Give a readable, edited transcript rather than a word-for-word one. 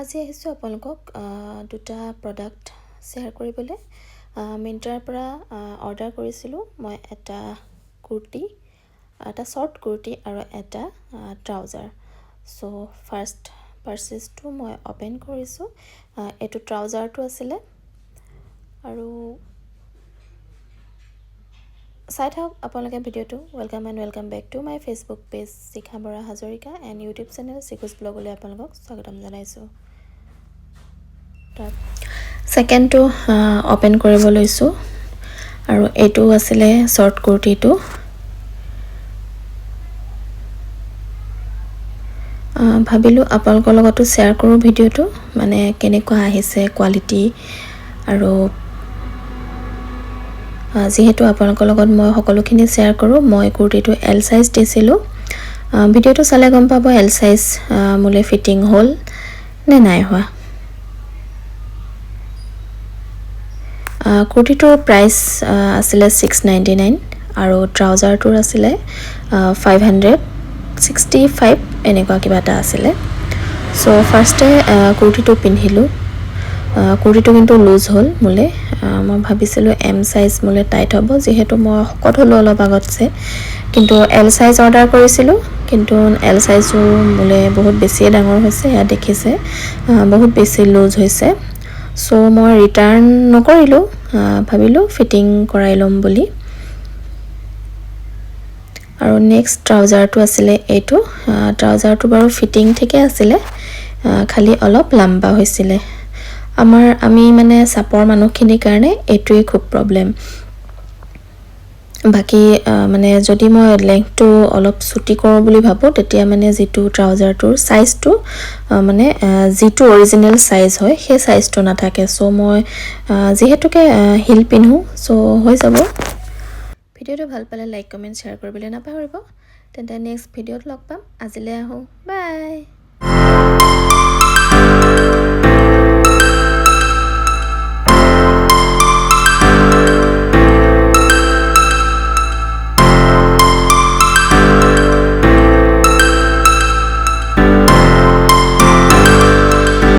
আজি আহিছোঁ আপোনালোকক দুটা প্ৰডাক্ট শ্বেয়াৰ কৰিবলৈ মিন্ত্ৰাৰ পৰা অৰ্ডাৰ কৰিছিলোঁ মই এটা কুৰ্তি এটা শৰ্ট কুৰ্তি আৰু এটা ট্ৰাউজাৰ সো ফাৰ্স্ট পাৰচেজটো মই ওপেন কৰিছোঁ এটো ট্ৰাউজাৰটো আছিলে আৰু চাই থাকক আপোনালোকে ভিডিঅ'টো welcome back to my Facebook page Shikha Bora Hazarika and YouTube channel Shikhu's ব্লগলৈ আপোনালোকক স্বাগতম জনাইছোঁ সেকেন্ডটো ওপেন কৰিব লৈছোঁ আৰু এটো আছিলে শৰ্ট কুৰ্তিটো ভাবিলোঁ আপোনালোকৰ লগতো শ্বেয়াৰ কৰোঁ ভিডিঅ'টো মানে কেনেকুৱা আহিছে কোৱালিটি আৰু যেহেতু আপোনালোকৰ লগত মই সকলোখিনি শ্বেয়াৰ কৰোঁ মই কুৰ্তিটো এল সাইজ দিছিলোঁ ভিডিঅ'টো চালে গম পাব এল সাইজ মোলে ফিটিং হ'ল নে নাই হোৱা কুৰ্তিটোৰ প্ৰাইস আছিলে 699 আৰু ট্ৰাউজাৰটোৰ আছিলে 565 এনেকুৱা কিবা এটা আছিলে সো ফাৰ্স্টে কুৰ্তিটো পিন্ধিলোঁ কুৰ্তিটো কিন্তু লুজ হ'ল মোলে মই ভাবিছিলোঁ এম সাইজ মোলে টাইট হ'ব যেহেতু মই শকত হ'লো অলপ আগতছে কিন্তু এল সাইজ অৰ্ডাৰ কৰিছিলোঁ কিন্তু এল সাইজটো মোলে বহুত বেছি ডাঙৰ হৈছে ইয়া দেখিছে বহুত বেছি লুজ হৈছে সো মই ৰিটাৰ্ণ নকৰিলোঁ ভাবিলোঁ ফিটিং কৰাই লম বুলি আৰু নেক্সট ট্ৰাউজাৰটো আছিলে এটো ট্ৰাউজাৰটো বাৰু ফিটিং ঠিকে আছিলে খালি অলপ লম্বা হৈছিলে আমি মানে চাপৰ মানুহখিনিৰ কাৰণে এটোই খুব প্ৰবলেম বাকি মানে যদি মই লেংথটো অলপ ছুটি কৰোঁ বুলি ভাবো তেতিয়া মানে যেটো ট্ৰাউজাৰটোৰ সাইজটো মানে যেটো অৰিজিনাল সাইজ হয় সেই সাইজটো নাথাকে সো মই যেহেতুকে হিল পিনহু সো হৈ যাব ভিডিঅ'টো ভাল পালে লাইক কমেন্ট শ্বেয়াৰ কৰিবলৈ নাপাহৰিব তেন্তে নেক্সট ভিডিঅ'ত লগ পাম আজিলৈ আহো বাই